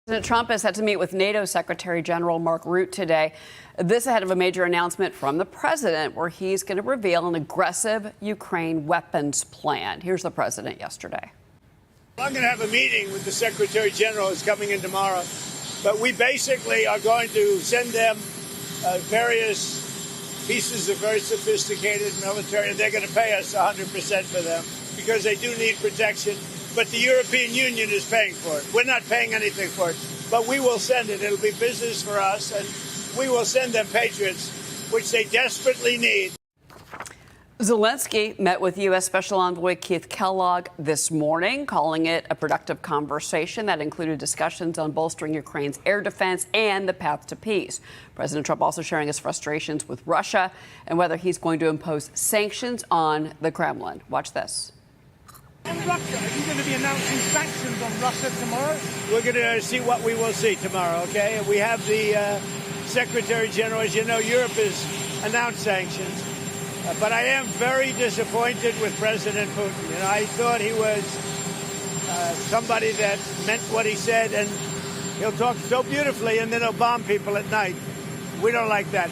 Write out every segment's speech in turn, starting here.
President Trump is set to meet with NATO Secretary General Mark Rutte today. This ahead of a major announcement from the president where he's going to reveal an aggressive Ukraine weapons plan. Here's the president yesterday. I'm going to have a meeting with the Secretary General who's coming in tomorrow. But we basically are going to send them various pieces of very sophisticated military, and they're going to pay us 100% for them because they do need protection. But the European Union is paying for it. We're not paying anything for it, but we will send it. It'll be business for us, and we will send them Patriots, which they desperately need. Zelensky met with U.S. Special Envoy Keith Kellogg this morning, calling it a productive conversation that included discussions on bolstering Ukraine's air defense and the path to peace. President Trump also sharing his frustrations with Russia and whether he's going to impose sanctions on the Kremlin. Watch this. On Russia, are you going to be announcing sanctions on Russia tomorrow? We're going to see what we will see tomorrow, okay? We have the Secretary General. As you know, Europe has announced sanctions. But I am very disappointed with President Putin. You know, I thought he was somebody that meant what he said, and he'll talk so beautifully, and then he'll bomb people at night. We don't like that.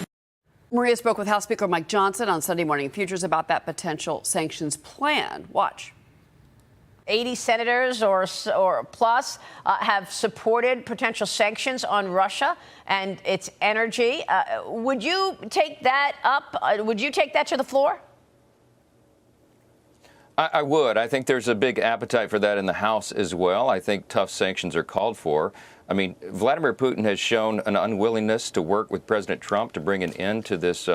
Maria spoke with House Speaker Mike Johnson on Sunday Morning Futures about that potential sanctions plan. Watch. 80 senators or plus have supported potential sanctions on Russia and its energy. Would you take that up? Would you take that to the floor? I would. I think there's a big appetite for that in the House as well. I think tough sanctions are called for. I mean, Vladimir Putin has shown an unwillingness to work with President Trump to bring an end to this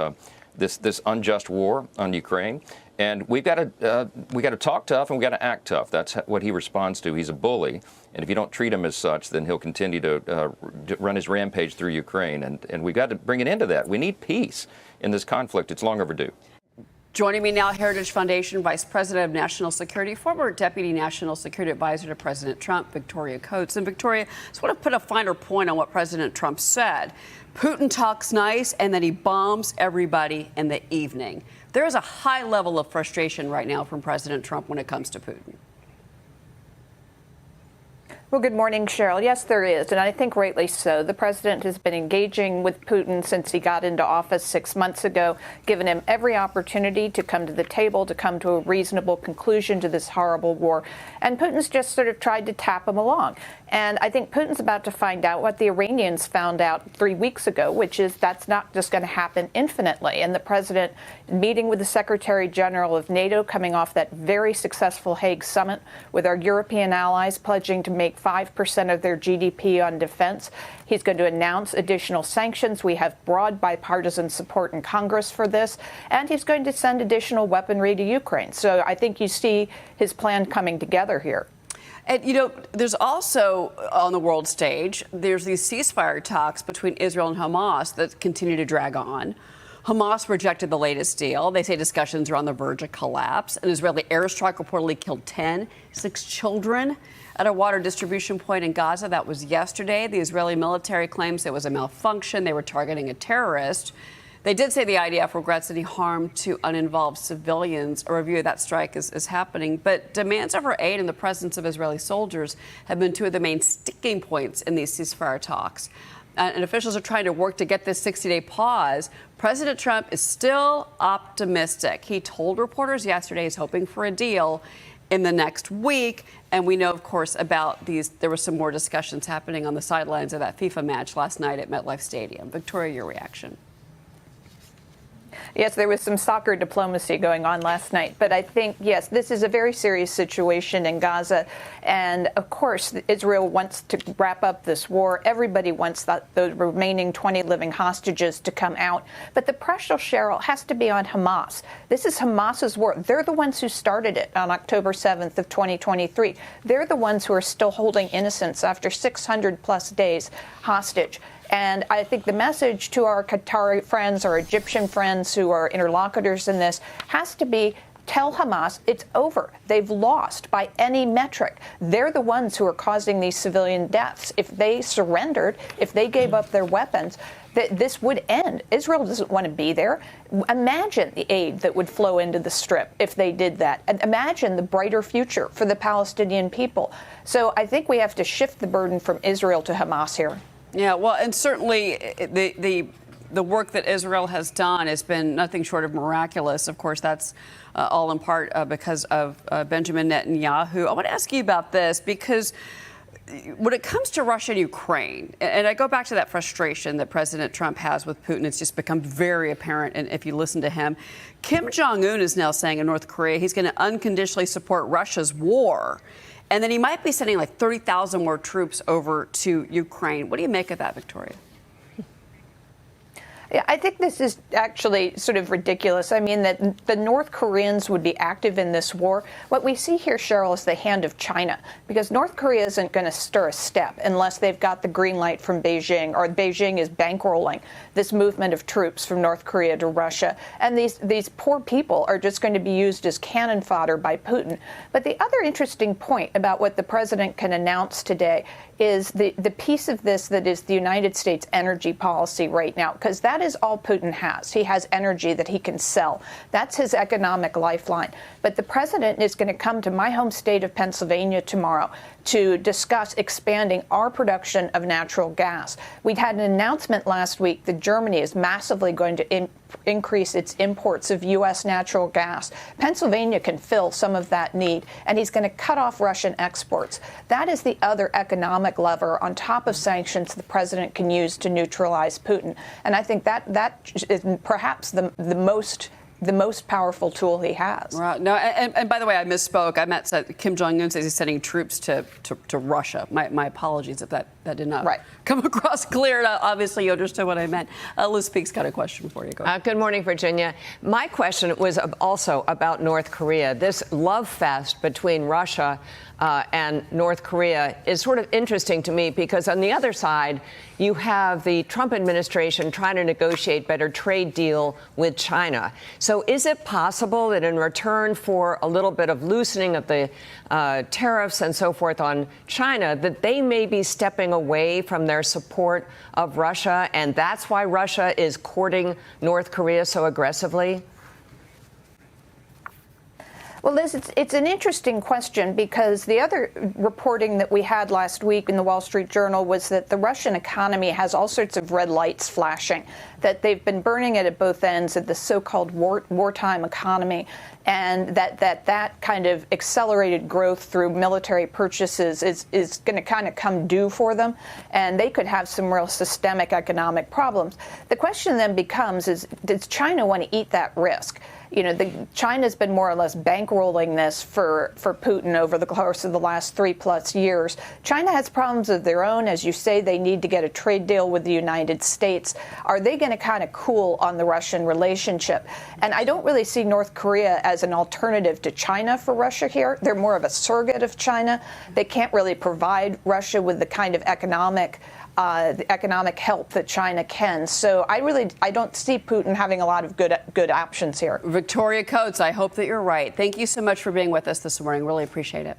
unjust war on Ukraine. And we got to talk tough and we got to act tough. That's what he responds to. He's a bully, and if you don't treat him as such, then he'll continue to run his rampage through Ukraine. And we've got to bring an end to that. We need peace in this conflict. It's long overdue. Joining me now, Heritage Foundation Vice President of National Security, former Deputy National Security Advisor to President Trump, Victoria Coates. And Victoria, I just want to put a finer point on what President Trump said. Putin talks nice and then he bombs everybody in the evening. There is a high level of frustration right now from President Trump when it comes to Putin. Well, good morning, Cheryl. Yes, there is, and I think rightly so. The president has been engaging with Putin since he got into office 6 months ago, giving him every opportunity to come to the table, to come to a reasonable conclusion to this horrible war. And Putin's just sort of tried to tap him along. And I think Putin's about to find out what the Iranians found out 3 weeks ago, which is that's not just going to happen infinitely. And the president meeting with the Secretary General of NATO, coming off that very successful Hague summit with our European allies pledging to make 5% of their GDP on defense. He's going to announce additional sanctions. We have broad bipartisan support in Congress for this. And he's going to send additional weaponry to Ukraine. So I think you see his plan coming together here. And, you know, there's also on the world stage, there's these ceasefire talks between Israel and Hamas that continue to drag on. Hamas rejected the latest deal. They say discussions are on the verge of collapse. An Israeli airstrike reportedly killed 6 children at a water distribution point in Gaza. That was yesterday. The Israeli military claims it was a malfunction. They were targeting a terrorist. They did say the IDF regrets any harm to uninvolved civilians. A review of that strike is happening. But demands for aid in the presence of Israeli soldiers have been two of the main sticking points in these ceasefire talks. And officials are trying to work to get this 60-day pause. President Trump is still optimistic. He told reporters yesterday he's hoping for a deal in the next week. And we know, of course, about these. There were some more discussions happening on the sidelines of that FIFA match last night at MetLife Stadium. Victoria, your reaction? Yes, there was some soccer diplomacy going on last night. But I think, yes, this is a very serious situation in Gaza. And, of course, Israel wants to wrap up this war. Everybody wants the remaining 20 living hostages to come out. But the pressure, Cheryl, has to be on Hamas. This is Hamas's war. They're the ones who started it on October 7th of 2023. They're the ones who are still holding innocents after 600-plus days hostage. And I think the message to our Qatari friends, our Egyptian friends who are interlocutors in this has to be Tell Hamas it's over. They've lost by any metric. They're the ones who are causing these civilian deaths. If they surrendered, if they gave up their weapons, this would end. Israel doesn't want to be there. Imagine the aid that would flow into the Strip if they did that. And imagine the brighter future for the Palestinian people. So I think we have to shift the burden from Israel to Hamas here. Yeah, well, and certainly the work that Israel has done has been nothing short of miraculous. Of course, that's all in part because of Benjamin Netanyahu. I want to ask you about this because when it comes to Russia and Ukraine, and I go back to that frustration that President Trump has with Putin, it's just become very apparent. And if you listen to him, Kim Jong-un is now saying in North Korea he's going to unconditionally support Russia's war. And then he might be sending like 30,000 more troops over to Ukraine. What do you make of that, Victoria? Yeah, I think this is actually sort of ridiculous. I mean, that the North Koreans would be active in this war. What we see here, Cheryl, is the hand of China, because North Korea isn't going to stir a step unless they've got the green light from Beijing, or Beijing is bankrolling this movement of troops from North Korea to Russia. And these poor people are just going to be used as cannon fodder by Putin. But the other interesting point about what the president can announce today is the piece of this that is the United States energy policy right now, because that is all Putin has. He has energy that he can sell. That's his economic lifeline. But the president is going to come to my home state of Pennsylvania tomorrow to discuss expanding our production of natural gas. We'd had an announcement last week that Germany is massively going to increase its imports of U.S. natural gas. Pennsylvania can fill some of that need, and he's going to cut off Russian exports. That is the other economic lever on top of sanctions the president can use to neutralize Putin. And I think that is perhaps the most powerful tool he has. Right. No, and by the way, I misspoke. I meant that Kim Jong-un says he's sending troops to Russia. My apologies if that did not come across clear. Obviously, you understood what I meant. Liz Peek's got a question for you. Go ahead. Good morning, Virginia. My question was also about North Korea. This love fest between Russia and North Korea is sort of interesting to me because on the other side, you have the Trump administration trying to negotiate better trade deal with China. So is it possible that in return for a little bit of loosening of the tariffs and so forth on China, that they may be stepping away from their support of Russia, and that's why Russia is courting North Korea so aggressively? Well, Liz, it's an interesting question because the other reporting that we had last week in the Wall Street Journal was that the Russian economy has all sorts of red lights flashing, that they've been burning it at both ends of the so-called wartime economy, and that kind of accelerated growth through military purchases is going to kind of come due for them, and they could have some real systemic economic problems. The question then becomes, does China want to eat that risk? You know, China's been more or less bankrolling this for Putin over the course of the last 3+ years. China has problems of their own. As you say, they need to get a trade deal with the United States. Are they going to kind of cool on the Russian relationship? And I don't really see North Korea as an alternative to China for Russia here. They're more of a surrogate of China. They can't really provide Russia with the kind of economic help that China can. So I don't see Putin having a lot of good options here. Victoria Coates, I hope that you're right. Thank you so much for being with us this morning. Really appreciate it.